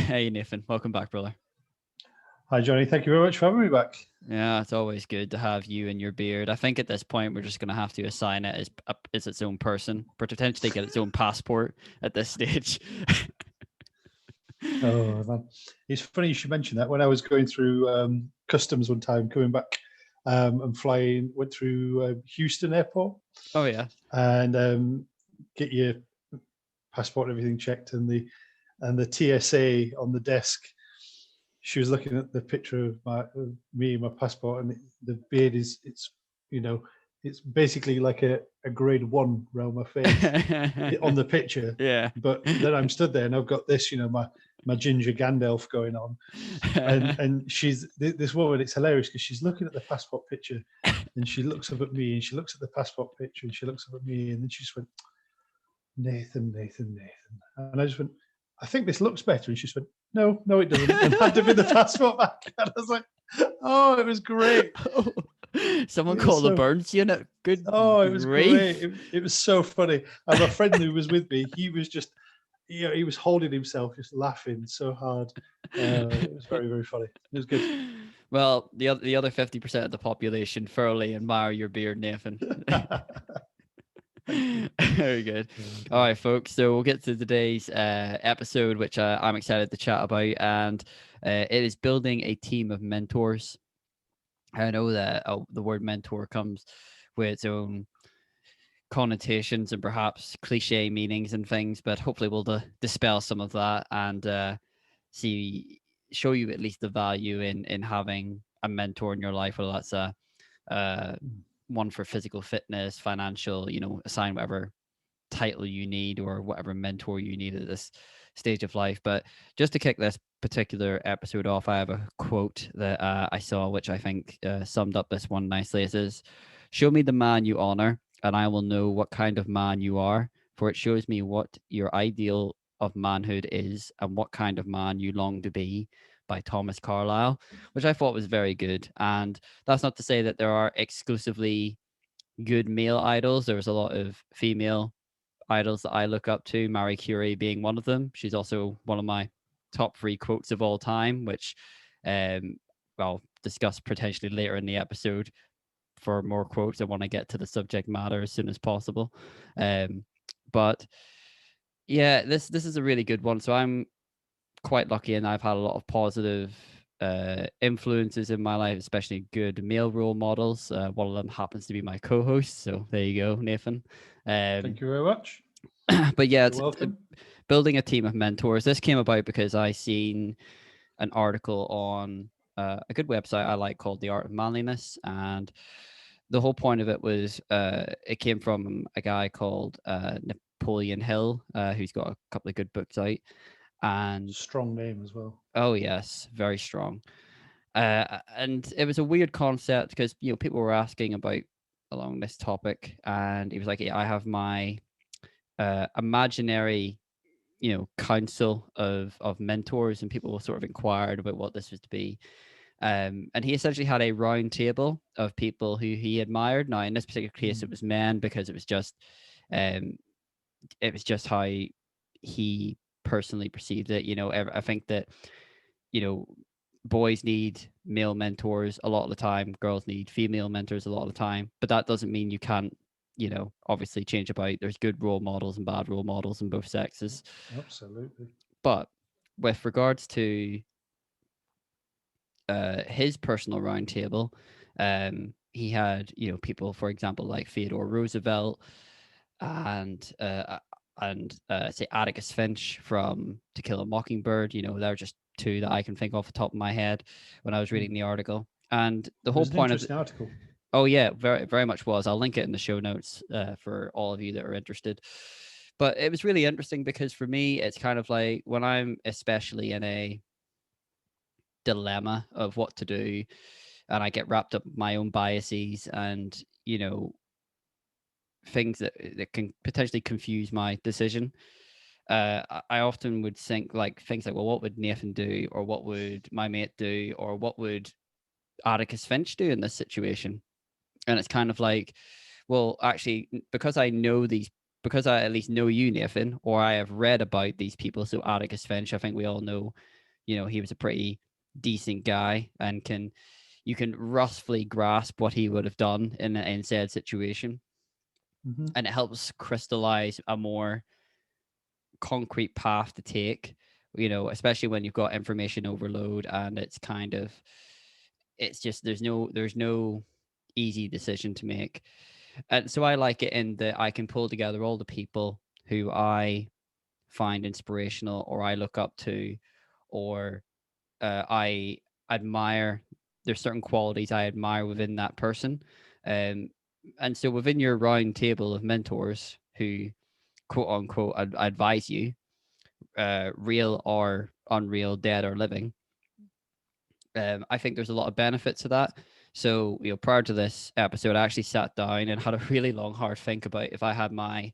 Hey, Nathan. Welcome back, brother. Hi, Johnny. Thank you very much for having me back. Yeah, it's always good to have you and your beard. I think at this point we're just going to have to assign it as its own person, potentially get its own passport at this stage. Oh, man. It's funny you should mention that. When I was going through customs one time, coming back and flying, went through Houston Airport Oh yeah. and get your passport and everything checked, and the TSA on the desk. She was looking at the picture of me and my passport, and the beard it's basically like a grade 1 around my face on the picture. Yeah. But then I'm stood there and I've got this, my ginger Gandalf going on, and she's this woman. It's hilarious because she's looking at the passport picture, and she looks up at me, and she looks at the passport picture, and she looks up at me, and then she just went, Nathan, and I just went, I think this looks better, and she just went, no, it doesn't, and had to be the passport back. And I was like, oh, it was great. Someone called the Burns unit. Good. Oh, it was great. It was so funny. And my friend who was with me, he was just, he was holding himself, just laughing so hard. It was very, very funny. It was good. Well, the other 50% of the population thoroughly admire your beard, Nathan. Very good. All right, folks. So we'll get to today's episode, which I'm excited to chat about, and it is building a team of mentors. I know that the word mentor comes with its own connotations and perhaps cliche meanings and things, but hopefully we'll dispel some of that and show you at least the value in having a mentor in your life, whether that's one for physical fitness, financial, assign whatever title you need or whatever mentor you need at this stage of life. But just to kick this particular episode off, I have a quote that I saw, which I think summed up this one nicely. It says, "Show me the man you honor, and I will know what kind of man you are, for it shows me what your ideal of manhood is and what kind of man you long to be," by Thomas Carlyle, which I thought was very good. And that's not to say that there are exclusively good male idols. There was a lot of female idols that I look up to, Marie Curie being one of them. She's also one of my top 3 quotes of all time, which I'll discuss potentially later in the episode. For more quotes, I want to get to the subject matter as soon as possible. But yeah, this is a really good one. So I'm quite lucky, and I've had a lot of positive influences in my life, especially good male role models. One of them happens to be my co-host, so there you go, Nathan. Thank you very much. But yeah, welcome. Building a team of mentors. This came about because I seen an article on a good website I like called The Art of Manliness, and the whole point of it was it came from a guy called Napoleon Hill, who's got a couple of good books out. And strong name as well. Oh yes, very strong. And it was a weird concept because people were asking about along this topic, and he was like, "Yeah, I have my imaginary, council of mentors," and people sort of inquired about what this was to be. And he essentially had a round table of people who he admired. Now, in this particular case, it was men because it was just how he personally perceived it. I think that boys need male mentors a lot of the time, girls need female mentors a lot of the time, but that doesn't mean you can't obviously change about. There's good role models and bad role models in both sexes. Absolutely. But with regards to his personal roundtable, he had people, for example, like Theodore Roosevelt and say Atticus Finch from To Kill a Mockingbird. They're just 2 that I can think off the top of my head when I was reading the article. And the whole point of the article. Oh yeah, very very much was. I'll link it in the show notes for all of you that are interested. But it was really interesting because for me, it's kind of like when I'm especially in a dilemma of what to do, and I get wrapped up in my own biases and things that can potentially confuse my decision. I often would think like things like, well, what would Nathan do, or what would my mate do, or what would Atticus Finch do in this situation? And it's kind of like, well, actually, because I know these because I at least know you, Nathan, or I have read about these people. So Atticus Finch, I think we all know, he was a pretty decent guy, and you can roughly grasp what he would have done in said situation. Mm-hmm. And it helps crystallize a more concrete path to take, especially when you've got information overload, and it's just there's no easy decision to make. And so I like it in that I can pull together all the people who I find inspirational, or I look up to, or I admire. There's certain qualities I admire within that person. um, and so within your round table of mentors who quote unquote advise you, real or unreal, dead or living, I think there's a lot of benefits to that. So, prior to this episode, I actually sat down and had a really long, hard think about if I had my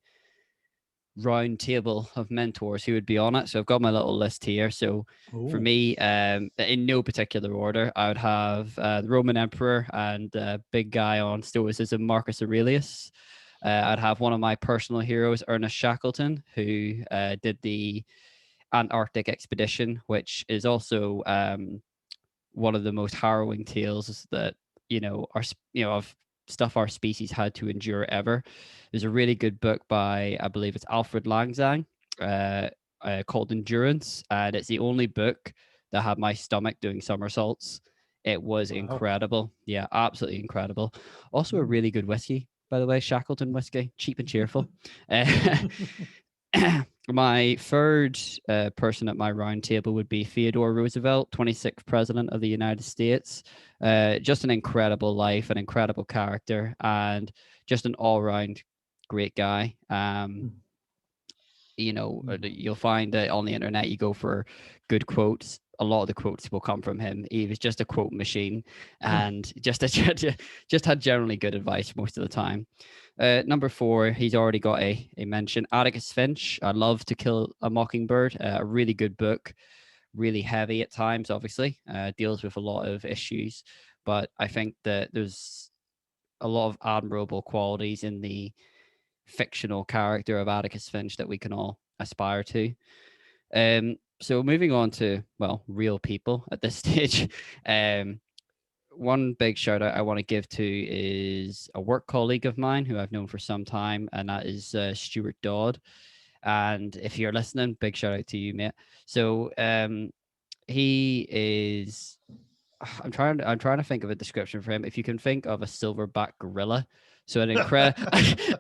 round table of mentors who would be on it. So I've got my little list here. So for Ooh. me, in no particular order, I would have the Roman Emperor and big guy on Stoicism, Marcus Aurelius. I'd have one of my personal heroes, Ernest Shackleton, who did the Antarctic expedition, which is also one of the most harrowing tales that of stuff our species had to endure ever. There's a really good book by, I believe it's Alfred Langzang, called Endurance, and it's the only book that had my stomach doing somersaults. It was Wow. incredible. Yeah, absolutely incredible. Also a really good whiskey, by the way, Shackleton whiskey, cheap and cheerful. My third person at my round table would be Theodore Roosevelt, 26th President of the United States. Just an incredible life, an incredible character, and just an all-round great guy. You'll find that on the internet, you go for good quotes. A lot of the quotes will come from him. He was just a quote machine, and just had generally good advice most of the time. Number 4, he's already got a mention. Atticus Finch. I love To Kill a Mockingbird. A really good book, really heavy at times. Obviously, deals with a lot of issues, but I think that there's a lot of admirable qualities in the fictional character of Atticus Finch that we can all aspire to. So moving on to, well, real people at this stage. One big shout out I want to give to is a work colleague of mine who I've known for some time, and that is Stuart Dodd. And if you're listening, big shout out to you, mate. So he is. I'm trying to think of a description for him. If you can think of a silverback gorilla, so an incredible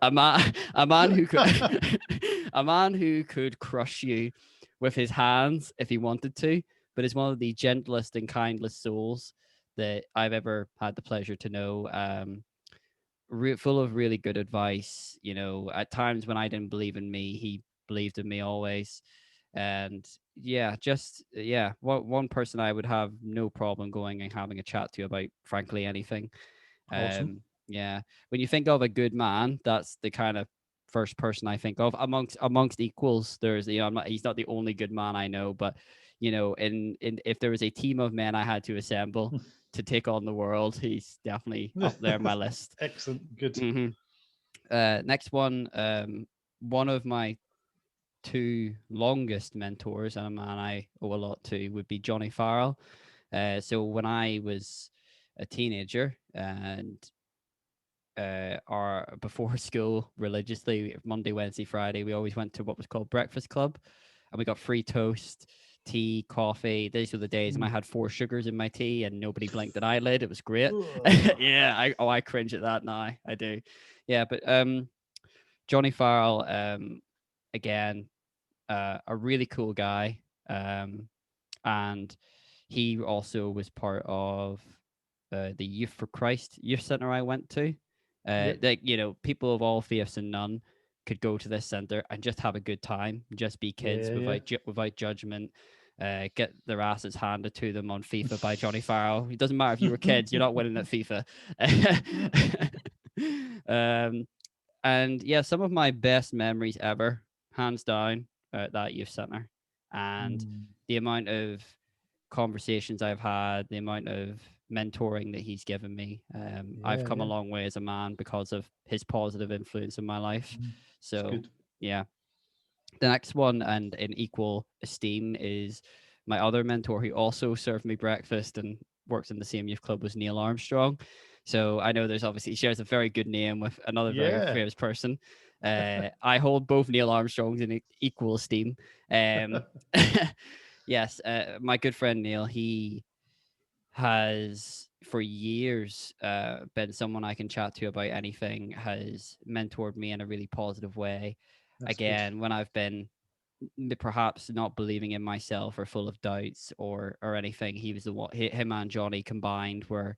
a man who could a man who could crush you with his hands if he wanted to, but is one of the gentlest and kindest souls that I've ever had the pleasure to know. Full of really good advice. At times when I didn't believe in me, he believed in me always. And one person I would have no problem going and having a chat to about frankly anything. Awesome. Yeah, when you think of a good man, that's the kind of first person I think of amongst equals. There's he's not the only good man I know, but in if there was a team of men I had to assemble to take on the world, he's definitely up there on my list. Excellent. Good. Next one, one of my 2 longest mentors and a man I owe a lot to would be Johnny Farrell. So when I was a teenager and before school religiously, Monday, Wednesday, Friday, we always went to what was called Breakfast Club, and we got free toast, tea, coffee. These were the days when I had 4 sugars in my tea and nobody blinked an eyelid. It was great. Yeah, I cringe at that now. I do. Yeah, but Johnny Farrell, again, a really cool guy, and he also was part of the Youth for Christ youth center I went to. People of all faiths and none could go to this center and just have a good time, just be kids without judgment. Get their asses handed to them on FIFA by Johnny Farrell. It doesn't matter if you were kids; you're not winning at FIFA. And yeah, some of my best memories ever, hands down, at that youth center, and the amount of conversations I've had, the amount of mentoring that he's given me. I've come a long way as a man because of his positive influence in my life. So Yeah. The next one, and in equal esteem, is my other mentor who also served me breakfast and works in the same youth club, was Neil Armstrong. So I know there's obviously, he shares a very good name with another very Yeah. famous person. I hold both Neil Armstrongs in equal esteem. Um, yes, my good friend Neil, he has for years been someone I can chat to about anything, has mentored me in a really positive way. That's good. Again, when I've been perhaps not believing in myself or full of doubts or anything, he was the one. Him and Johnny combined were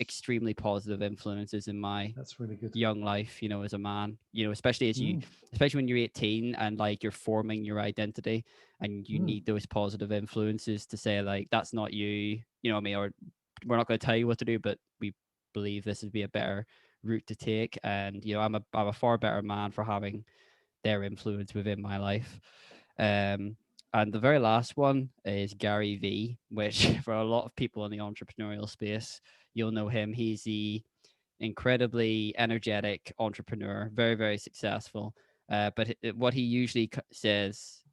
extremely positive influences in my That's really good. young life, you know, as a man, you know, especially as you, Mm. especially when you're 18 and like you're forming your identity, and you Mm. need those positive influences to say like, that's not you, you know what I mean? Or we're not going to tell you what to do, but we believe this would be a better route to take. And, you know, I'm a far better man for having their influence within my life. And the very last one is Gary Vee, which for a lot of people in the entrepreneurial space, you'll know him. He's the incredibly energetic entrepreneur, very, very successful. But what he usually says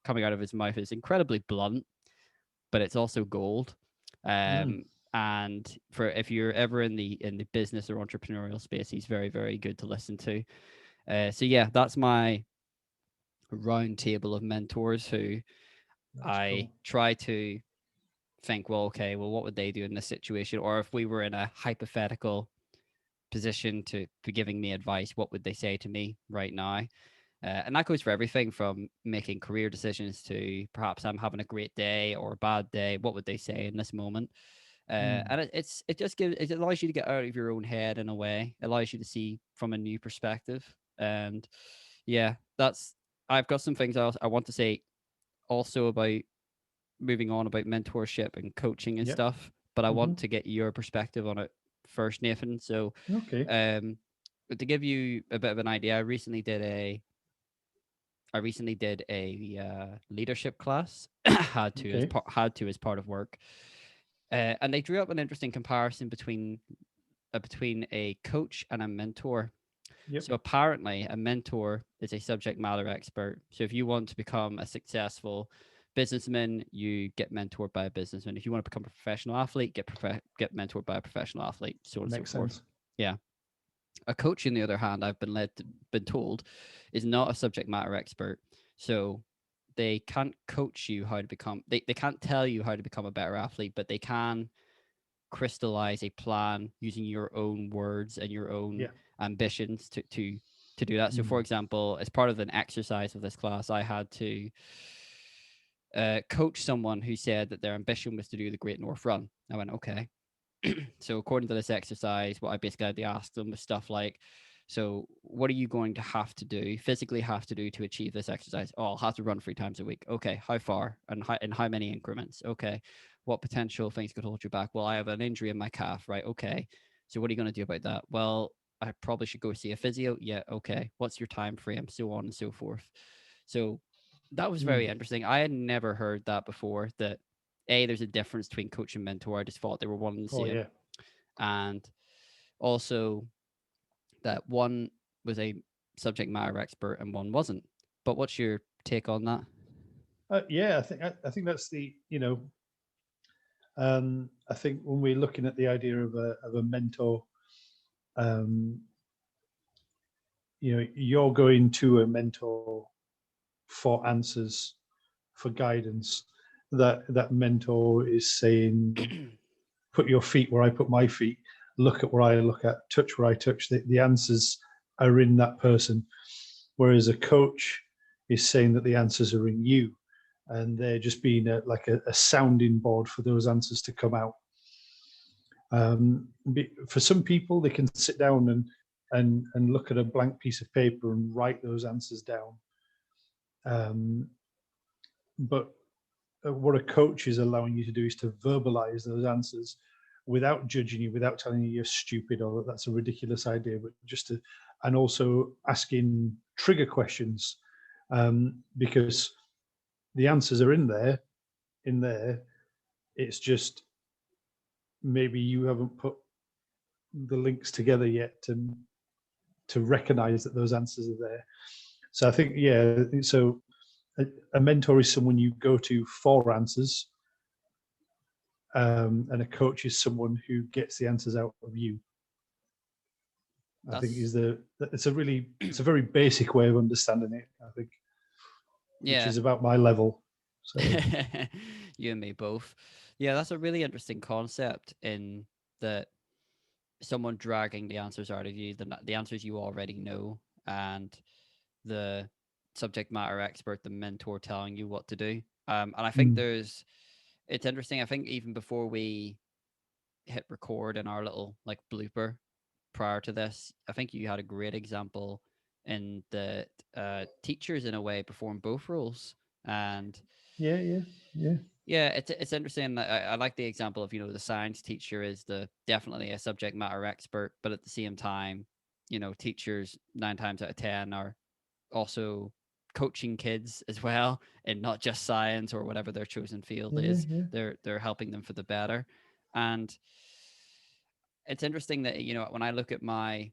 coming out of his mouth is incredibly blunt, but it's also gold. Mm. And for if you're ever in the business or entrepreneurial space, he's very, very good to listen to. So yeah, that's my round table of mentors who That's I cool. try to think, well, okay, well, what would they do in this situation? Or if we were in a hypothetical position to be giving me advice, what would they say to me right now? And that goes for everything from making career decisions to perhaps I'm having a great day or a bad day. What would they say in this moment? Mm. And it just gives, it allows you to get out of your own head in a way. It allows you to see from a new perspective. And yeah, that's, I've got some things else I want to say also about moving on about mentorship and coaching and Yep. stuff, but I Hmm. want to get your perspective on it first, Nathan. So Okay. um to give you a bit of an idea, I recently did a leadership class. Okay. Had to as part of work, and they drew up an interesting comparison between a coach and a mentor. Yep. So apparently, a mentor is a subject matter expert. So if you want to become a successful businessman, you get mentored by a businessman. If you want to become a professional athlete, get mentored by a professional athlete, so on and so Makes forth. sense. Yeah. A coach, on the other hand, been told, is not a subject matter expert. So they can't coach you how to become. They can't tell you how to become a better athlete, but they can crystallize a plan using your own words and your own Yeah. ambitions to do that. So, for Mm. example, as part of an exercise of this class, I had to coach someone who said that their ambition was to do the Great North Run. I went, okay. So, according to this exercise, what I basically had to ask them was stuff like, so what are you going to have to do, physically have to do to achieve this exercise? Oh, I'll have to run 3 times a week. Okay, how far and in how many increments? Okay, what potential things could hold you back? Well, I have an injury in my calf, right? Okay, so what are you going to do about that? Well, I probably should go see a physio. Yeah, okay. What's your time frame? So on and so forth. So that was very Mm. interesting. I had never heard that before. That there's a difference between coach and mentor. I just thought they were one and the Oh same, yeah. and also that one was a subject matter expert and one wasn't. But what's your take on that? Yeah. I think that's the I think when we're looking at the idea of a mentor, um, you're going to a mentor for answers, for guidance. That mentor is saying, put your feet where I put my feet, look at where I look at, touch where I touch. The answers are in that person. Whereas a coach is saying that the answers are in you, and they're just being like a sounding board for those answers to come out. For some people, they can sit down and look at a blank piece of paper and write those answers down. But what a coach is allowing you to do is to verbalize those answers without judging you, without telling you you're stupid or that that's a ridiculous idea, but just to, and also asking trigger questions, because the answers are in there. In there, it's just maybe you haven't put the links together yet to recognize that those answers are there. So I think, yeah, so a mentor is someone you go to for answers, and a coach is someone who gets the answers out of you. I think it's a very basic way of understanding it, I think, which Yeah. is about my level. So You and me both. Yeah, that's a really interesting concept in that someone dragging the answers out of you, the answers you already know, and the subject matter expert, the mentor telling you what to do. And I think it's interesting. I think even before we hit record in our little like blooper prior to this, I think you had a great example in that teachers in a way perform both roles. And yeah. yeah, it's interesting. I like the example of, the science teacher is definitely a subject matter expert, but at the same time, teachers 9 times out of 10 are also coaching kids as well, and not just science or whatever their chosen field Yeah, is. yeah. They're helping them for the better. And it's interesting that, when I look at my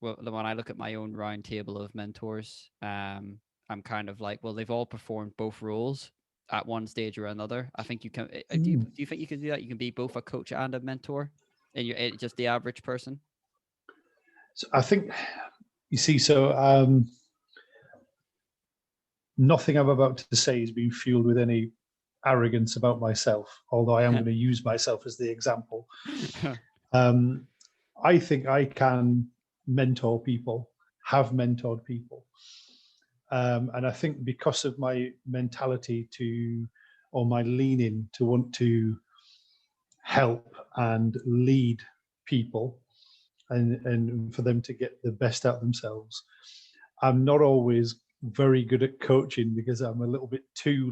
own round table of mentors, I'm kind of like, well, they've all performed both roles at one stage or another. I think you can. Do you think you can do that? You can be both a coach and a mentor, and you're just the average person. So I think you see. So nothing I'm about to say is being fueled with any arrogance about myself, although I am going to use myself as the example. I think I can mentor people, have mentored people. And I think because of my mentality or my leaning to want to help and lead people and for them to get the best out of themselves, I'm not always very good at coaching because I'm a little bit too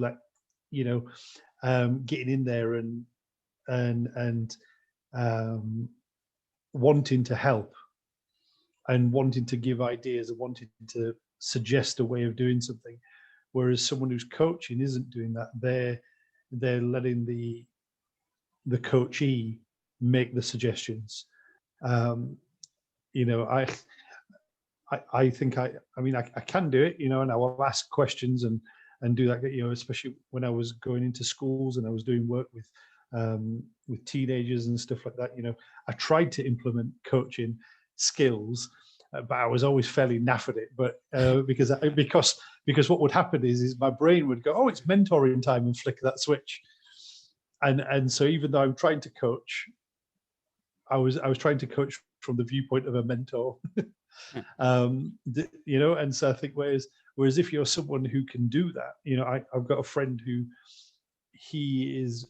getting in there and wanting to help and wanting to give ideas and wanting to suggest a way of doing something. Whereas someone who's coaching isn't doing that. They're letting the coachee make the suggestions. Um, you know, I think I mean I can do it, and I will ask questions and do that, especially when I was going into schools and I was doing work with teenagers and stuff like that. I tried to implement coaching skills, but I was always fairly naff at it. But because what would happen is my brain would go, oh, it's mentoring time, and flick that switch. And so even though I'm trying to coach, I was trying to coach from the viewpoint of a mentor. And so I think whereas if you're someone who can do that, I've got a friend who he is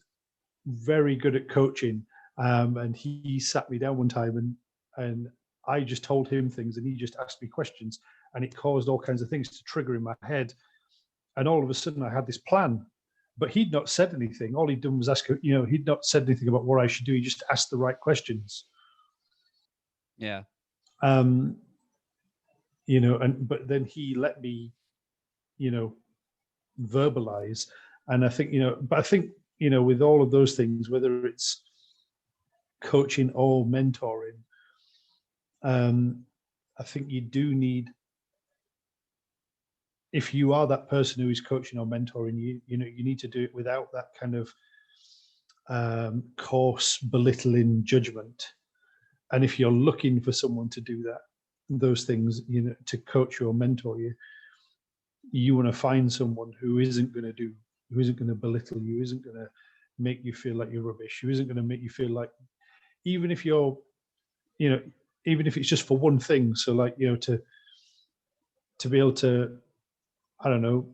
very good at coaching, and he sat me down one time and I just told him things and he just asked me questions, and it caused all kinds of things to trigger in my head, and all of a sudden I had this plan, but he'd not said anything. All he'd done was ask, he'd not said anything about what I should do. He just asked the right questions. Yeah. But then he let me, verbalize. And I think, with all of those things, whether it's coaching or mentoring, I think you do need, if you are that person who is coaching or mentoring, you need to do it without that kind of coarse, belittling judgment. And if you're looking for someone to do those things, to coach you or mentor you, you want to find someone who isn't going to belittle you, isn't going to make you feel like you're rubbish, who isn't going to make you feel like, even if it's just for one thing. So like, to be able to, I don't know,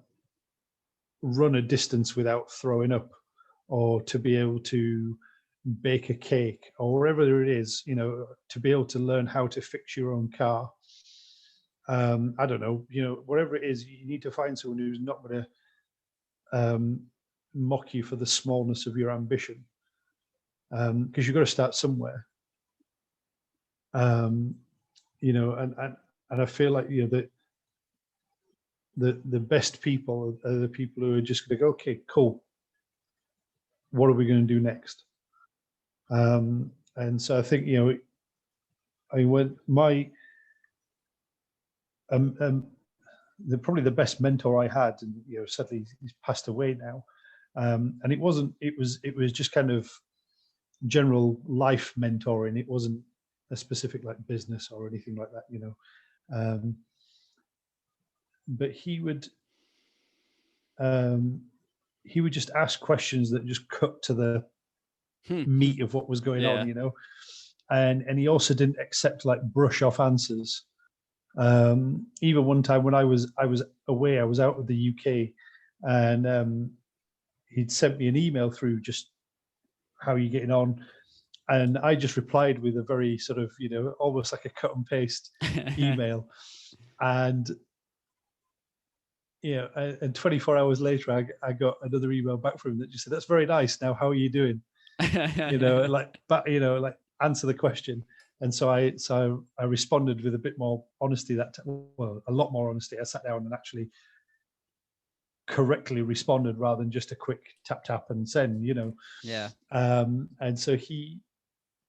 run a distance without throwing up, or to be able to bake a cake, or wherever it is, to be able to learn how to fix your own car. I don't know, whatever it is, you need to find someone who's not going to mock you for the smallness of your ambition, because you've got to start somewhere. And I feel like the best people are the people who are just going to go, okay, cool, what are we going to do next? And so I think, when my probably the best mentor I had, and sadly he's passed away now. And it wasn't. It was just kind of general life mentoring. It wasn't a specific like business or anything like that. But he would just ask questions that just cut to the meat of what was going on, and he also didn't accept like brush off answers. Even one time when I was away, I was out of the UK, and he'd sent me an email through, just how are you getting on, and I just replied with a very sort of almost like a cut and paste email, and and 24 hours later I got another email back from him that just said, "That's very nice. Now how are you doing?" like answer the question. And so I responded with a bit more honesty a lot more honesty. I sat down and actually correctly responded rather than just a quick tap and send. And so he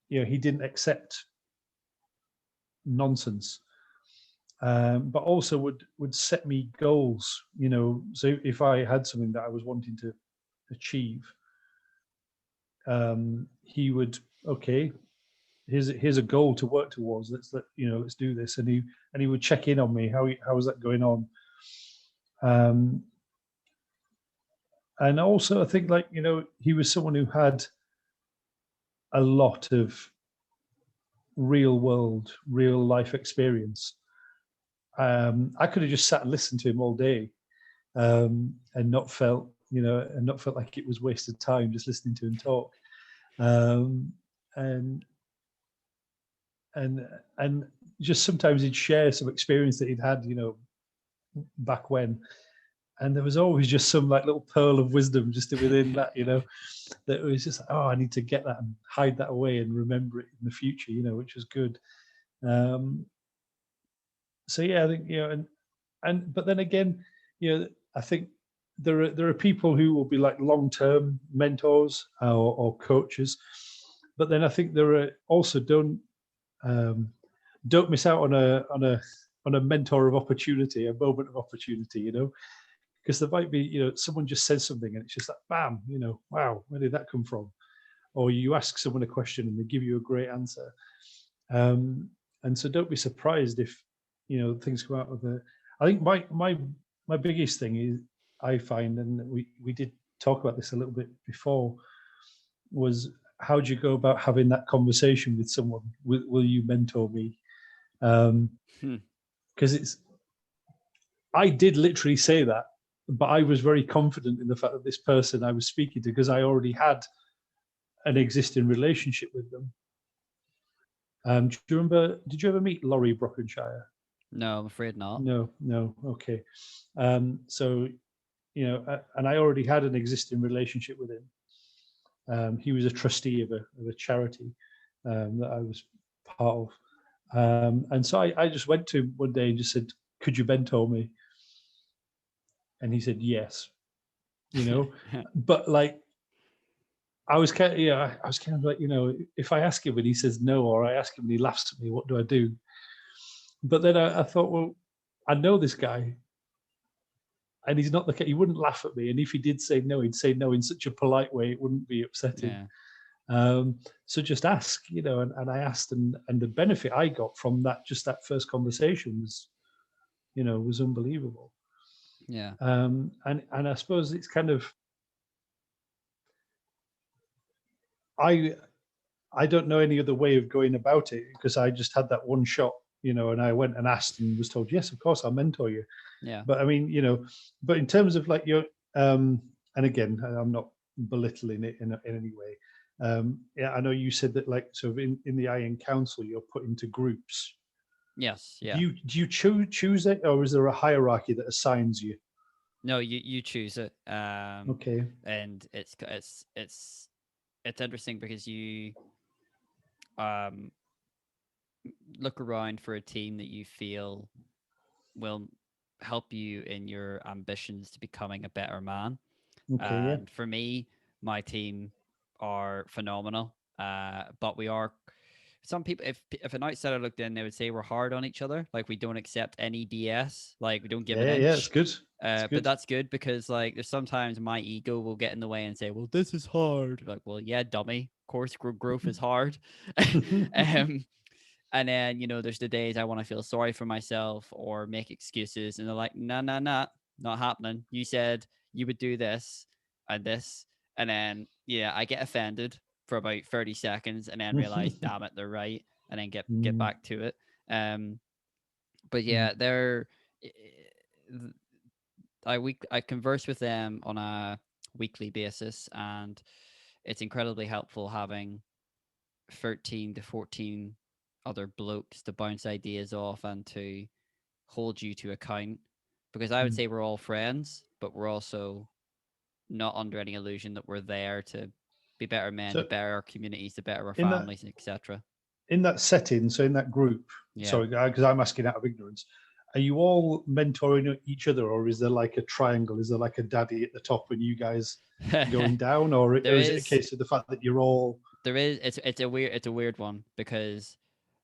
didn't accept nonsense, but also would set me goals. So if I had something that I was wanting to achieve, he would, okay, here's a goal to work towards. Let's do this. And he would check in on me. How was that going on? And also I think he was someone who had a lot of real life experience. I could have just sat and listened to him all day, and not felt like it was wasted time just listening to him talk. And just sometimes he'd share some experience that he'd had, back when, and there was always just some like little pearl of wisdom just within that, that was just like, oh, I need to get that and hide that away and remember it in the future, which was good. So yeah, I think but then again, I think there are people who will be like long-term mentors or coaches, but then I think there are also don't miss out on a mentor of opportunity, a moment of opportunity, because there might be, someone just says something and it's just like, bam, wow, where did that come from? Or you ask someone a question and they give you a great answer. And so don't be surprised if, things come out of the, I think my biggest thing is, I find, and we did talk about this a little bit before, was how do you go about having that conversation with someone? Will you mentor me? Because I did literally say that, but I was very confident in the fact that this person I was speaking to, because I already had an existing relationship with them. Do you remember? Did you ever meet Laurie Brockenshire? No, I'm afraid not. No. Okay. So, and I already had an existing relationship with him. He was a trustee of a charity that I was part of. And so I just went to him one day and just said, "Could you mentor me?" And he said, "Yes." But like, I was kind of like, if I ask him and he says no, or I ask him and he laughs at me, what do I do? But then I thought, well, I know this guy, and he's not he wouldn't laugh at me. And if he did say no, he'd say no in such a polite way, it wouldn't be upsetting. Yeah. So just ask, and I asked, and the benefit I got from that first conversation was unbelievable. Yeah. And I suppose it's kind of, I don't know any other way of going about it, because I just had that one shot, and I went and asked and was told, yes, of course, I'll mentor you. Yeah. But I mean, but in terms of like your, and again, I'm not belittling it in any way. Yeah, I know you said that, like, so in the IN Council, you're put into groups. Yes. Yeah. Do you choose it, or is there a hierarchy that assigns you? No, you choose it. Okay. And it's interesting because you look around for a team that you feel will help you in your ambitions to becoming a better man. Okay. And for me, my team are phenomenal. But we are some people, if an outsider looked in, they would say we're hard on each other, like we don't accept any BS, like we don't give an Yeah, it's inch. good. It's But good. that's good because like there's sometimes my ego will get in the way and say, well, this is hard. Like, well, yeah, dummy. Of course, growth is hard. um, and then, there's the days I want to feel sorry for myself or make excuses. And they're like, nah, nah, nah, not happening. You said you would do this and this. And then, yeah, I get offended for about 30 seconds and then realize, damn it, they're right. And then get Mm, back to it. But mm, yeah, I converse with them on a weekly basis, and it's incredibly helpful having 13 to 14 other blokes to bounce ideas off and to hold you to account. Because I would mm. say we're all friends, but we're also not under any illusion that we're there to be better men, to So better our communities, to better our in that families, etc. in that setting, so in that group, Yeah. sorry, because I'm asking out of ignorance, are you all mentoring each other, or is there like a triangle? Is there like a daddy at the top and you guys going down, or there is it a is case of the fact that you're all it's a weird one because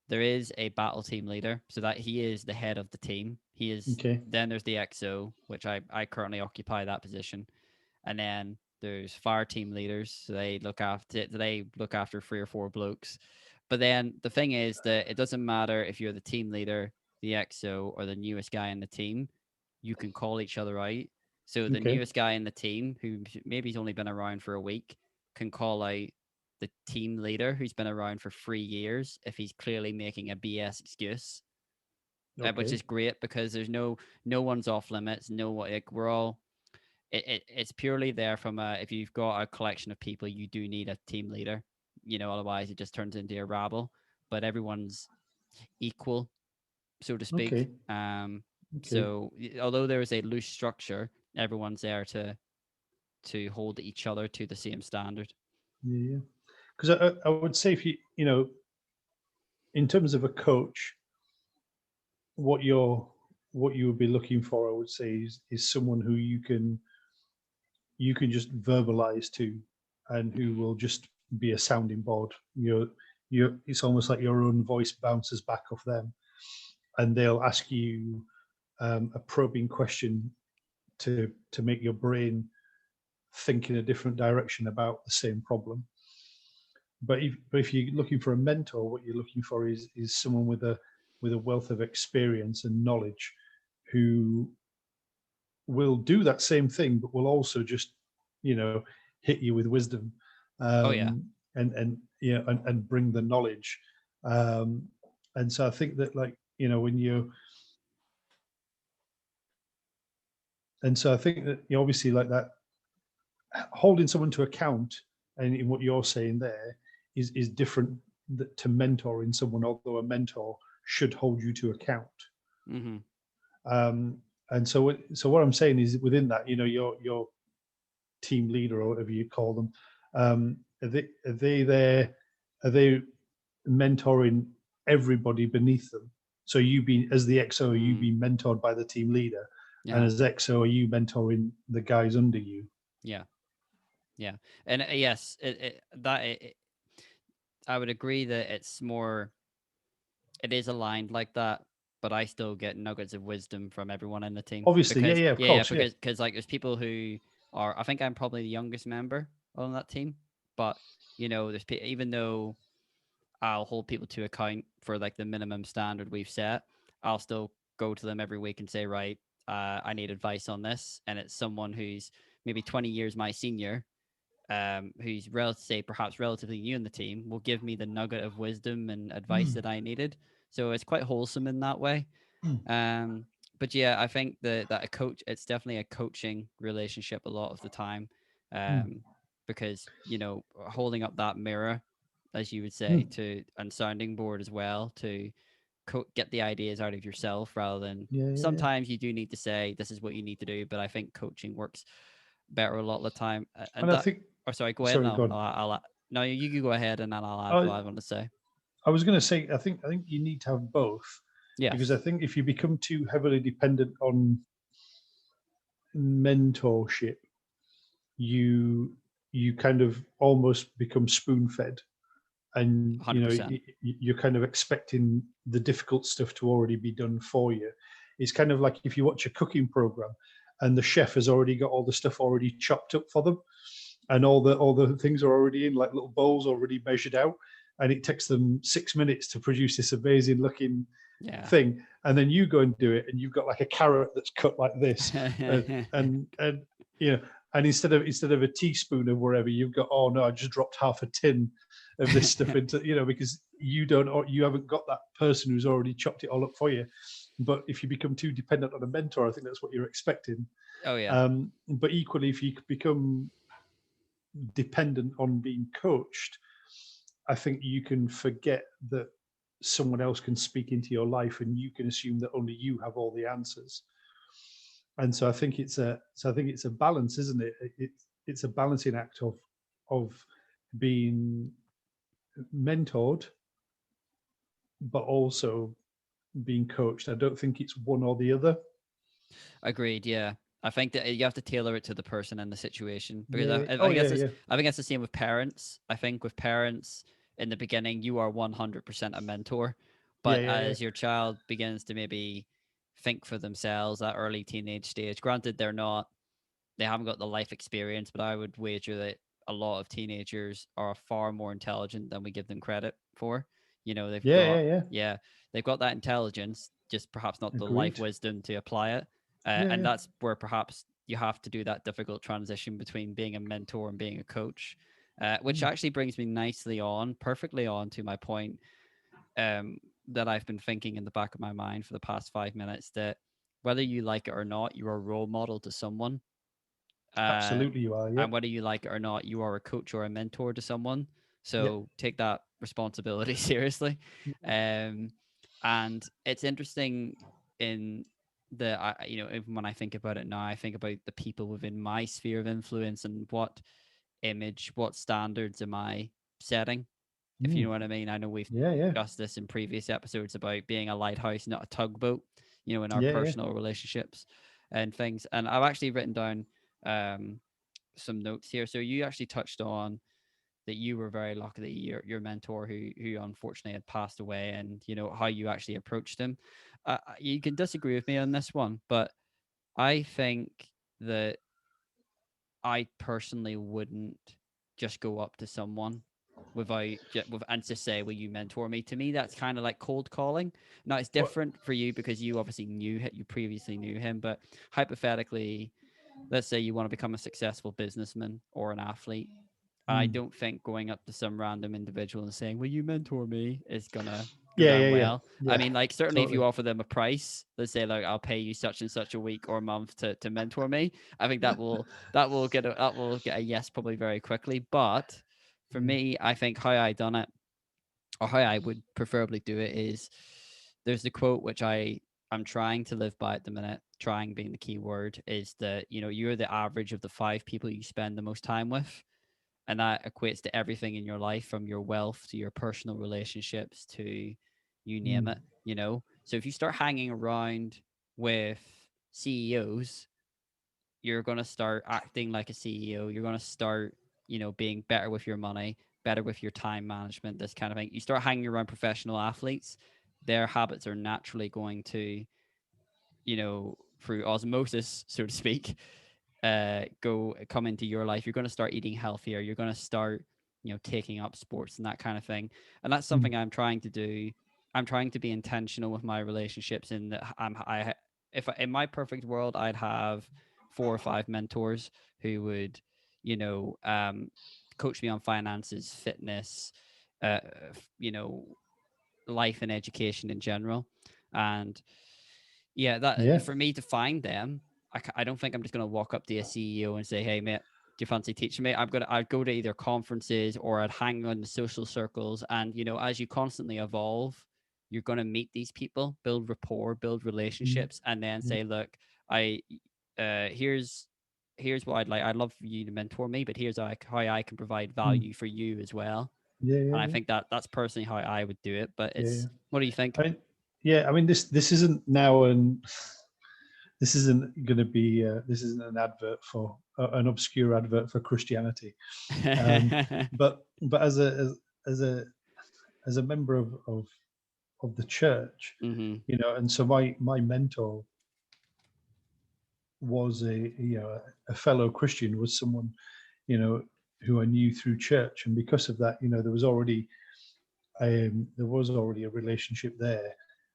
there is a battle team leader, so that he is the head of the team. He is okay? Then there's the XO, which I currently occupy that position, and then there's fire team leaders. So they look after 3 or 4 blokes. But then the thing is that it doesn't matter if you're the team leader, the XO, or the newest guy in the team. You can call each other out. So the Okay. newest guy in the team, who maybe he's only been around for a week, can call out the team leader who's been around for 3 years if he's clearly making a BS excuse, which Okay. is great because there's no one's off limits. No, like we're all. It's purely there from if you've got a collection of people, you do need a team leader. Otherwise it just turns into a rabble. But everyone's equal, so to speak. Okay. Okay. So although there is a loose structure, everyone's there to hold each other to the same standard. Yeah. Because I would say if in terms of a coach, what you would be looking for, I would say, is someone who you can just verbalize to, and who will just be a sounding board. It's almost like your own voice bounces back off them, and they'll ask you a probing question to make your brain think in a different direction about the same problem. But if you're looking for a mentor, what you're looking for is someone with a wealth of experience and knowledge, who will do that same thing, but will also just you know hit you with wisdom, Oh yeah. and bring the knowledge. Um, and so I think that, like, when you and so I think that, obviously, like that, holding someone to account, and in what you're saying there, is different to mentoring someone, although a mentor should hold you to account. Hmm. And so what I'm saying is, within that, your team leader, or whatever you call them, are they there? Are they mentoring everybody beneath them? So you being as the XO, are you Mm, being mentored by the team leader, and yeah. as XO, are you mentoring the guys under you? Yeah. Yeah. And yes, I would agree that it is aligned like that, but I still get nuggets of wisdom from everyone in the team Obviously, yeah, because yeah, of yeah, course, yeah. because like there's people who I think I'm probably the youngest member on that team, but even though I'll hold people to account for like the minimum standard we've set, I'll still go to them every week and say, right, I need advice on this, and it's someone who's maybe 20 years my senior, who's perhaps relatively new in the team, will give me the nugget of wisdom and advice Mm, that I needed. So it's quite wholesome in that way. mm, Um, but yeah, I think that it's definitely a coaching relationship a lot of the time, mm, um, because holding up that mirror, as you would say, mm. and sounding board as well to get the ideas out of yourself rather than Yeah, yeah, yeah. sometimes you do need to say this is what you need to do, but I think coaching works better a lot of the time. And And I that, think, or sorry, go ahead and sorry, I'll, God, no, you go ahead and then I'll add what I, I want to say. I was going to say, I think you need to have both, because I Yes. think if you become too heavily dependent on mentorship, you you kind of almost become spoon fed, and 100%. you're kind of expecting the difficult stuff to already be done for you. It's kind of like if you watch a cooking program and the chef has already got all the stuff already chopped up for them, and all the things are already in like little bowls already measured out, and it takes them 6 minutes to produce this amazing looking thing, and then you go and do it and you've got like a carrot that's cut like this, and and instead of a teaspoon of wherever, you've got, oh no, I just dropped half a tin of this stuff into, because you haven't got that person who's already chopped it all up for you. But if you become too dependent on a mentor, I think that's what you're expecting. Oh yeah. But equally, if you become dependent on being coached, I think you can forget that someone else can speak into your life and you can assume that only you have all the answers. And so I think it's a balance, isn't it? It's a balancing act of being mentored, but also being coached. I don't think it's one or the other. Agreed. Yeah. I think that you have to tailor it to the person and the situation, because Yeah. I think that's the same with parents. I think with parents in the beginning, you are 100% a mentor, but as your child begins to maybe think for themselves, that early teenage stage, granted they haven't got the life experience, but I would wager that a lot of teenagers are far more intelligent than we give them credit for. They've got that intelligence, just perhaps not the life wisdom to apply it. And that's where perhaps you have to do that difficult transition between being a mentor and being a coach, which actually brings me perfectly on to my point, that I've been thinking in the back of my mind for the past 5 minutes, that whether you like it or not, you're a role model to someone. Absolutely, you are. Yeah. And whether you like it or not, you are a coach or a mentor to someone. So take that responsibility seriously. And it's interesting in even when I think about it now, I think about the people within my sphere of influence and what standards am I setting, if you know what I mean. I know we've discussed this in previous episodes about being a lighthouse, not a tugboat, in our personal relationships and things. And I've actually written down some notes here. So you actually touched on that you were very lucky that your mentor who unfortunately had passed away, and how you actually approached him. You can disagree with me on this one, but I think that I personally wouldn't just go up to someone and just say, will you mentor me? To me, that's kind of like cold calling. Now, it's different for you because you obviously you previously knew him, but hypothetically, let's say you want to become a successful businessman or an athlete. I don't think going up to some random individual and saying, will you mentor me, is gonna go down well. I mean, like, certainly if you offer them a price, let's say like, I'll pay you such and such a week or a month to mentor me, I think that will get a yes probably very quickly. But for me, I think how I done it, or how I would preferably do it, is there's the quote which I'm trying to live by at the minute, trying being the key word, is that you're the average of the 5 people you spend the most time with. And that equates to everything in your life, from your wealth to your personal relationships to you name it, So if you start hanging around with CEOs, you're going to start acting like a CEO. You're going to start, being better with your money, better with your time management, this kind of thing. You start hanging around professional athletes, their habits are naturally going to, through osmosis, so to speak, come into your life. You're going to start eating healthier. You're going to start, taking up sports and that kind of thing. And that's something I'm trying to do. I'm trying to be intentional with my relationships, in that if in my perfect world, I'd have 4 or 5 mentors who would, coach me on finances, fitness, life and education in general. And for me to find them, I don't think I'm just going to walk up to a CEO and say, hey, mate, do you fancy teaching me? I'd go to either conferences, or I'd hang on the social circles. And, as you constantly evolve, you're going to meet these people, build rapport, build relationships, and then say, look, here's what I'd like. I'd love for you to mentor me, but here's how I can provide value for you as well. And I think that's personally how I would do it. But what do you think? I mean, this isn't now this isn't going to be this isn't an advert for an obscure advert for Christianity, but as a as a member of the church, Mm-hmm. you know, and so my mentor was a fellow Christian, was someone, you know, who I knew through church, and because of that, you know, there was already a relationship there,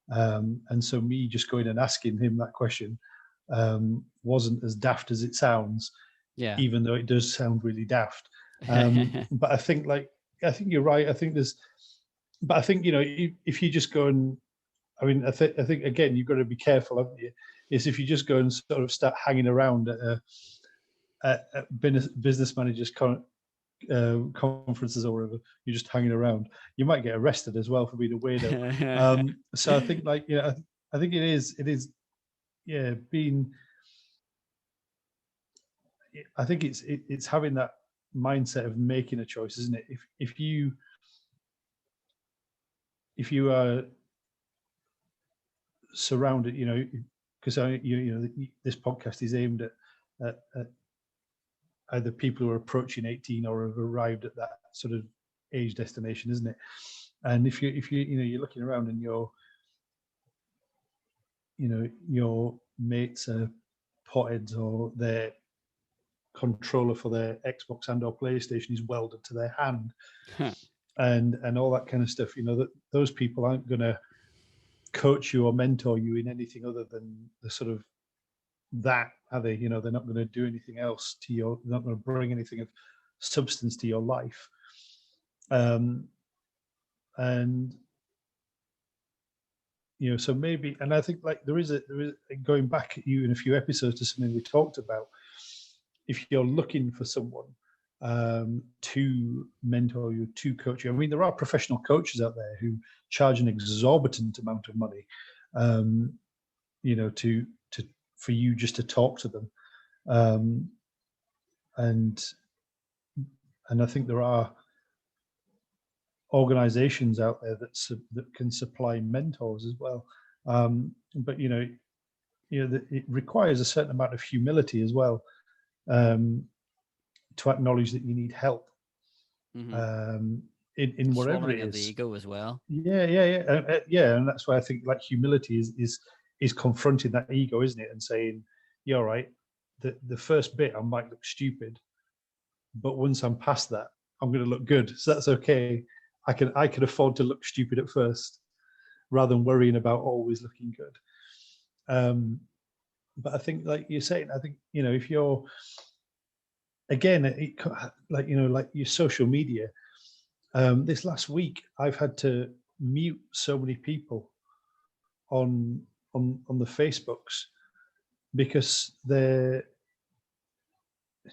and so me just going and asking him that question wasn't as daft as it sounds, Yeah. even though it does sound really daft. But I think you're right. I think but I think, you know, if you just go and, I mean, I think again, you've got to be careful, haven't you? Is if you just go and sort of start hanging around at business managers conferences or whatever, you're just hanging around, you might get arrested as well for being a weirdo. So I think, like, you know, I think it is, yeah, being, I think it's having that mindset of making a choice, isn't it? If you are surrounded, you know, because you know, this podcast is aimed at either people who are approaching 18 or have arrived at that sort of age destination, isn't it? And if you know, you're looking around and your mates are potheads, or their controller for their Xbox and or PlayStation is welded to their hand, and all that kind of stuff, you know, that those people aren't going to coach you or mentor you in anything other than the sort of that, are they? You know, they're not going to do anything else to your, they're not going to bring anything of substance to your life. And you know, so maybe, and I think, like, there is going back even a few episodes to something we talked about, if you're looking for someone to mentor you, to coach you. I mean, there are professional coaches out there who charge an exorbitant amount of money, you know, to for you just to talk to them, and I think there are organizations out there that can supply mentors as well. But you know, it requires a certain amount of humility as well, to acknowledge that you need help, Mm-hmm. in whatever it Swallowing of the is. ego as well. Yeah, and that's why I think, like, humility is confronting that ego, isn't it, and saying, "Yeah, all right, the first bit I might look stupid, but once I'm past that, I'm going to look good, so that's okay. I can afford to look stupid at first, rather than worrying about always looking good." But I think, like you're saying, I think, you know, if you're, again, like, you know, like your social media. This last week, I've had to mute so many people on the Facebooks, because they're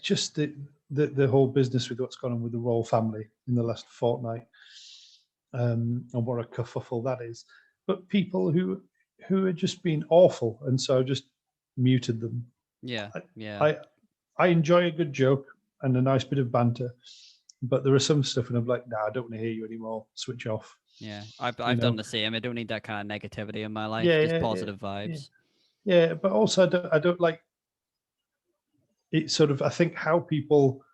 just the whole business with what's gone on with the royal family in the last fortnight, and what a kerfuffle that is. But people who are just being awful, and so I just muted them. Yeah. I, Yeah. I enjoy a good joke and a nice bit of banter, but there are some stuff, and I'm like, nah, I don't want to hear you anymore. Switch off. Yeah. You I've done know. the same. I don't need that kind of negativity in my life. Yeah, Just yeah, yeah, positive yeah, vibes. yeah. But also, I don't like it. Sort of, I think how people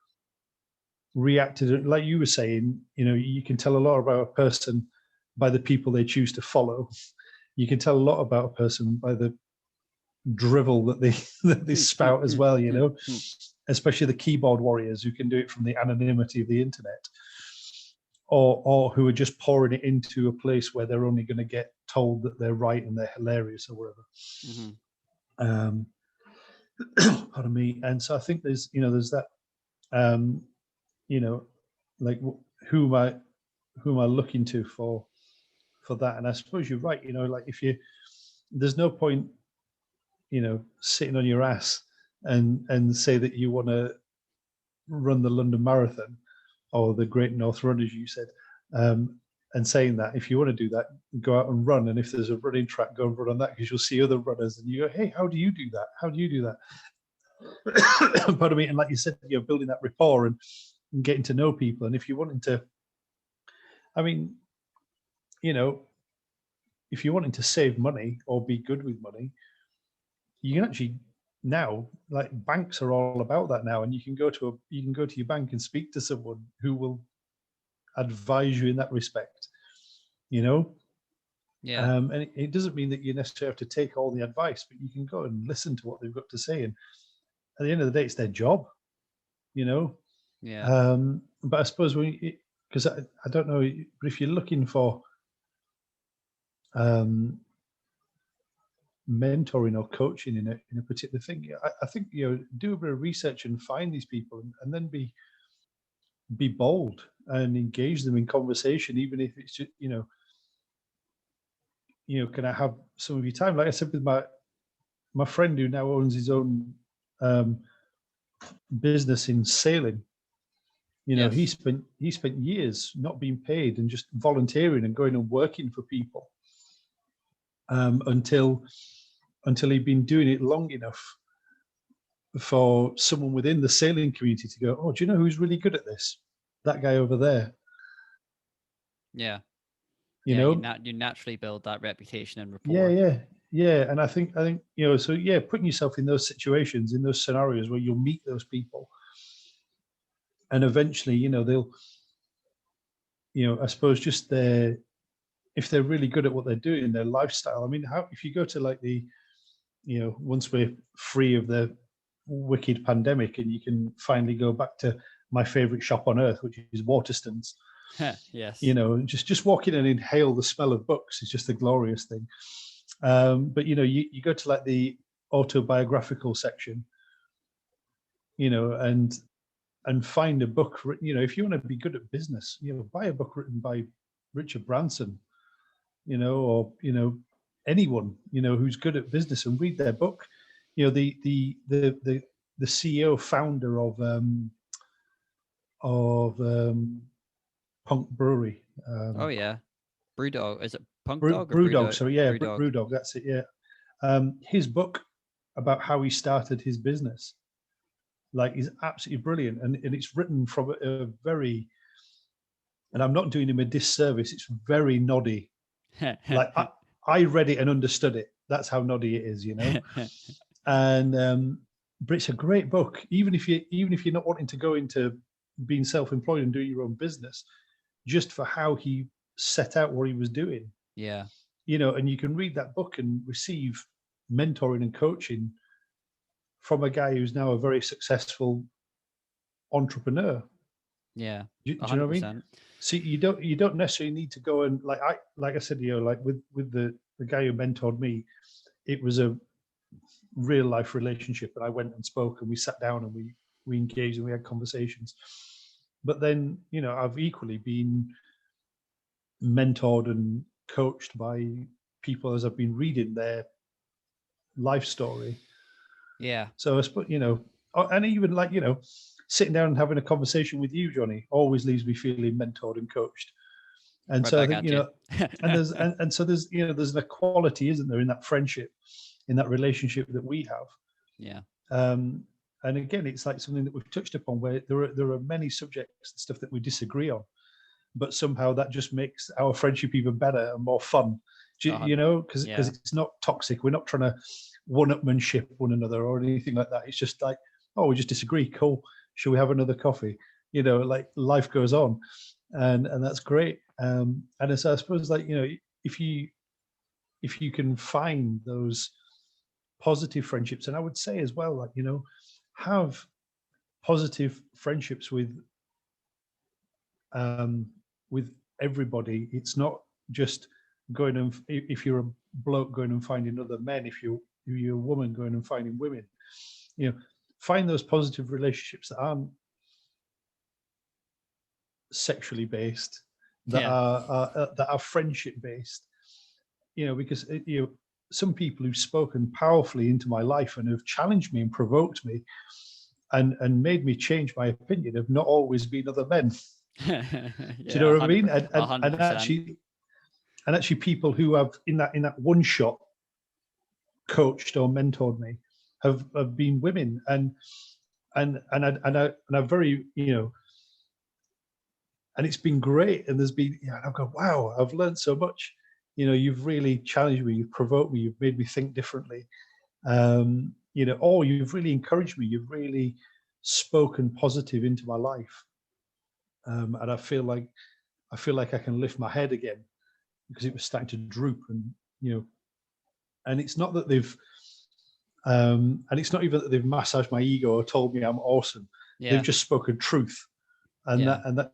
reacted, like you were saying, you know, you can tell a lot about a person by the people they choose to follow. You can tell a lot about a person by the drivel that they that they spout as well. You know, especially the keyboard warriors who can do it from the anonymity of the internet, or who are just pouring it into a place where they're only going to get told that they're right and they're hilarious or whatever. Mm-hmm. Um, pardon me. And so I think there's that, you know, like, who am I looking to for that? And I suppose you're right. You know, like, there's no point, you know, sitting on your ass and say that you want to run the London Marathon or the Great North Run, as you said, and saying that if you want to do that, go out and run. And if there's a running track, go and run on that, because you'll see other runners, and you go, hey, how do you do that? How do you do that? Pardon me. And like you said, you're building that rapport and getting to know people. And if you're wanting to, I mean, you know, if you're wanting to save money or be good with money, you can actually now, like, banks are all about that now, and you can go to your bank and speak to someone who will advise you in that respect. you know. Yeah. And it doesn't mean that you necessarily have to take all the advice, but you can go and listen to what they've got to say. And at the end of the day, it's their job, you know. Yeah. But I suppose because I don't know, but if you're looking for mentoring or coaching in a particular thing, I think, you know, do a bit of research and find these people, and then be bold and engage them in conversation, even if it's just, can I have some of your time? Like I said, with my friend who now owns his own um, business in sailing. You know, he Yes. spent years not being paid and just volunteering and going and working for people until he'd been doing it long enough for someone within the sailing community to go, "Oh, do you know who's really good at this? That guy over there." Yeah. You Yeah. You know, you naturally build that reputation and yeah, rapport. yeah, yeah. And I think so yeah, putting yourself in those situations, in those scenarios where you'll meet those people, and eventually, they'll, I suppose, just if they're really good at what they're doing, their lifestyle. I mean, how if you go to like once we're free of the wicked pandemic and you can finally go back to my favorite shop on earth, which is Waterstones. Yes. Just walk in and inhale the smell of books is just a glorious thing. But you go to like the autobiographical section, and find a book written. If you want to be good at business, buy a book written by Richard Branson, or anyone who's good at business, and read their book. The CEO founder of Punk Brewery. Oh yeah. Brewdog. Is it Punk Dog or Brewdog. Brewdog? So yeah, Brewdog. Brewdog. That's it. Yeah. His book about how he started his business, like, is absolutely brilliant, and it's written from a very, and I'm not doing him a disservice. It's very noddy. Like I read it and understood it. That's how noddy it is, And but it's a great book, even if you're not wanting to go into being self-employed and do your own business, just for how he set out what he was doing. Yeah. And you can read that book and receive mentoring and coaching from a guy who's now a very successful entrepreneur. Yeah. Do you know what I mean? 100%. See, you don't necessarily need to go and like I said, like with the guy who mentored me, it was a real life relationship, and I went and spoke, and we sat down, and we engaged, and we had conversations. But then, I've equally been mentored and coached by people as I've been reading their life story. Yeah. So I suppose, and even like, sitting down and having a conversation with you, Johnny, always leaves me feeling mentored and coached. And Right so I back think, at you. and so there's there's an equality, isn't there, in that friendship, in that relationship that we have. Yeah. And again, it's like something that we've touched upon, where there are many subjects and stuff that we disagree on, but somehow that just makes our friendship even better and more fun. Because Yeah. it's not toxic. We're not trying to one-upmanship one another or anything like that. It's just like, oh, we just disagree. Cool. Shall we have another coffee? Like, life goes on, and that's great. And so I suppose, like, if you can find those positive friendships, and I would say as well, like, have positive friendships with everybody. It's not just going and, if you're a bloke, going and finding other men. If you're a woman, going and finding women. Find those positive relationships that aren't sexually based, that Yeah. are friendship based. Because some people who've spoken powerfully into my life and have challenged me and provoked me and made me change my opinion have not always been other men. Do you know Yeah. what I mean? 100%. And actually people who have in that one shot coached or mentored me have been women, and I very, and it's been great. And there's been, I've gone, wow, I've learned so much. You've really challenged me, you've provoked me, you've made me think differently. Or you've really encouraged me, you've really spoken positive into my life. And I feel like I can lift my head again. because it was starting to droop, and and it's not that they've and it's not even that they've massaged my ego or told me I'm awesome. They've just spoken truth, and that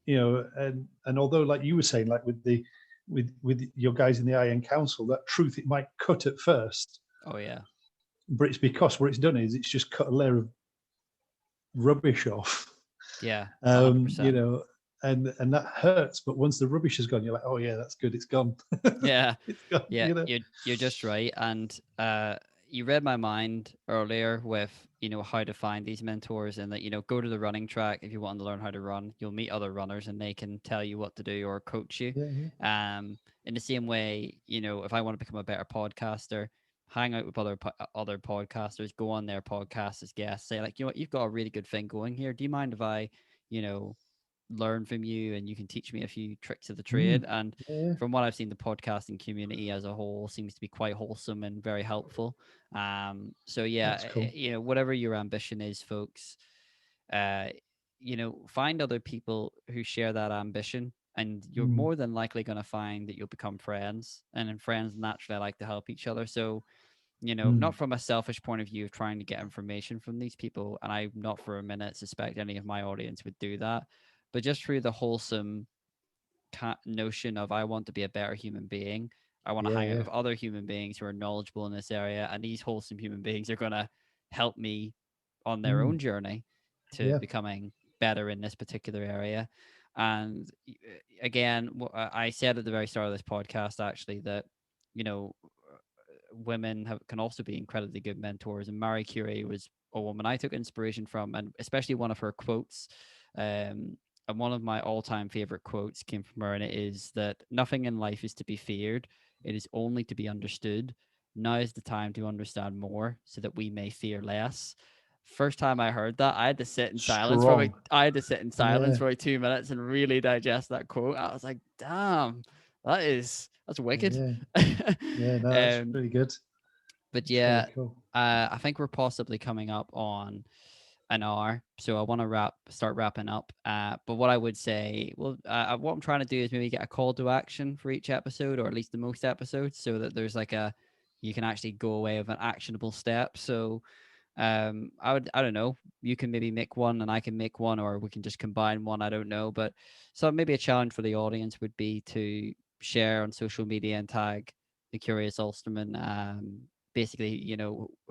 and although, like you were saying, like with your guys in the IN Council, that truth, it might cut at first. Oh yeah. But it's because what it's done is it's just cut a layer of rubbish off. Yeah. 100%. And that hurts. But once the rubbish has gone, you're like, oh yeah, that's good. It's gone. Yeah. It's gone, Yeah. You're just right. And you read my mind earlier with, how to find these mentors, and that, go to the running track. If you want to learn how to run, you'll meet other runners and they can tell you what to do or coach you. Yeah. In the same way, if I want to become a better podcaster, hang out with other podcasters, go on their podcast as guests, say like, you've got a really good thing going here. Do you mind if I, learn from you and you can teach me a few tricks of the trade? And from what I've seen, the podcasting community as a whole seems to be quite wholesome and very helpful. So yeah, cool. Whatever your ambition is, folks, find other people who share that ambition, and you're more than likely going to find that you'll become friends, and then friends naturally like to help each other. So not from a selfish point of view of trying to get information from these people, and I not for a minute suspect any of my audience would do that, but just through the wholesome notion of, I want to be a better human being. I want to hang out with other human beings who are knowledgeable in this area, and these wholesome human beings are going to help me on their own journey to becoming better in this particular area. And again, I said at the very start of this podcast, actually, that, women can also be incredibly good mentors. And Marie Curie was a woman I took inspiration from, and especially one of her quotes. And one of my all-time favorite quotes came from her, and it is that nothing in life is to be feared. It is only to be understood. Now is the time to understand more, so that we may fear less. First time I heard that, I had to sit in silence for like 2 minutes and really digest that quote. I was like, damn, that's wicked. That's really good. But yeah, cool. I think we're possibly coming up on an hour, so I want to start wrapping up. But what I would say, what I'm trying to do is maybe get a call to action for each episode, or at least the most episodes, so that there's like you can actually go away with an actionable step. So I don't know, you can maybe make one and I can make one, or we can just combine one. I don't know, but so maybe a challenge for the audience would be to share on social media and tag the Curious Ulsterman. Basically,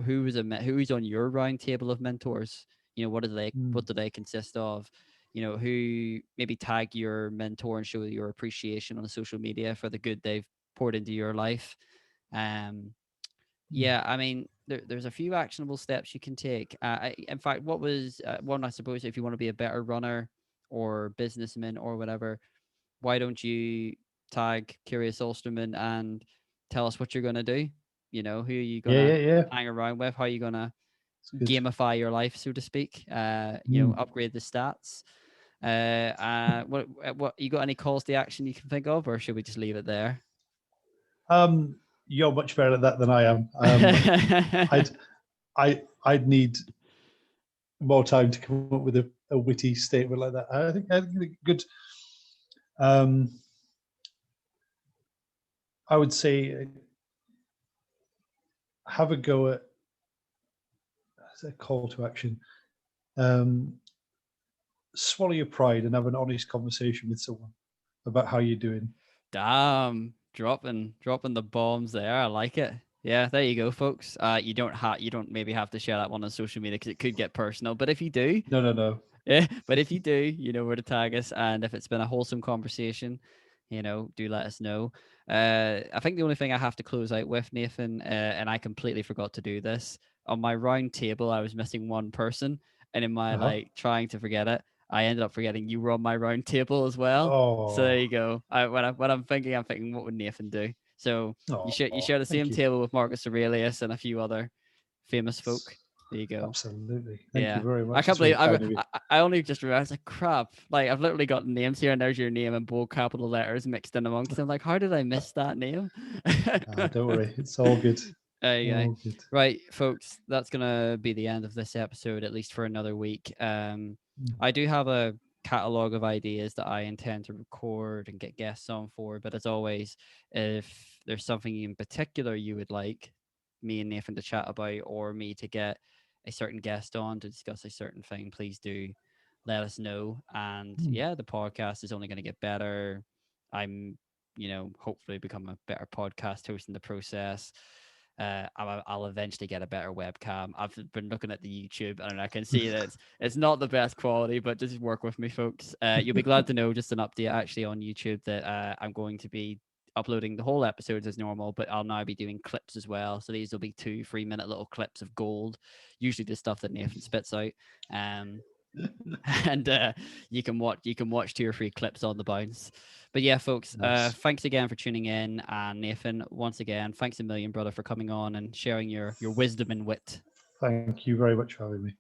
who's on your round table of mentors. What do they consist of? Who, maybe tag your mentor and show your appreciation on social media for the good they've poured into your life. Yeah, I mean, there's a few actionable steps you can take. In fact, what was one, I suppose, if you want to be a better runner or businessman or whatever, why don't you tag Curious Ulsterman and tell us what you're going to do? Who are you going to hang around with? How are you going to gamify your life, so to speak? Upgrade the stats. What you got any calls to action you can think of, or should we just leave it there? You're much better at that than I am. I'd need more time to come up with a witty statement like that. I think good. I would say have a go at, as a call to action. Swallow your pride and have an honest conversation with someone about how you're doing. Damn, dropping the bombs there. I like it. Yeah, there you go, folks. You don't maybe have to share that one on social media because it could get personal. But if you do, no. Yeah, but if you do, you know where to tag us. And if it's been a wholesome conversation, do let us know. I think the only thing I have to close out with, Nathan, and I completely forgot to do this on my round table, I was missing one person, and in my trying to forget it, I ended up forgetting you were on my round table as well. Oh. So there you go. When I'm thinking, what would Nathan do? So you share the same table with Marcus Aurelius and a few other famous folk. There you go. Absolutely. Thank you very much. I can't believe I only just realized, like, crap. Like, I've literally got names here, and there's your name in bold capital letters mixed in amongst them. I'm like, how did I miss that name? Don't worry. It's all good. There you go. Right, folks, that's going to be the end of this episode, at least for another week. I do have a catalog of ideas that I intend to record and get guests on for. But as always, if there's something in particular you would like me and Nathan to chat about, or me to get a certain guest on to discuss a certain thing, please do let us know. And yeah, the podcast is only going to get better. I'm, hopefully become a better podcast host in the process. I'll eventually get a better webcam. I've been looking at the YouTube and I can see that it's not the best quality, but just work with me, folks. You'll be glad to know, just an update actually on YouTube, that I'm going to be uploading the whole episodes as normal, but I'll now be doing clips as well. So these will be 2-3 minute little clips of gold, usually the stuff that Nathan spits out. And you can watch 2 or 3 clips on the bounce. But yeah, folks, Nice. thanks again for tuning in. And Nathan, once again, thanks a million, brother, for coming on and sharing your wisdom and wit. Thank you very much for having me.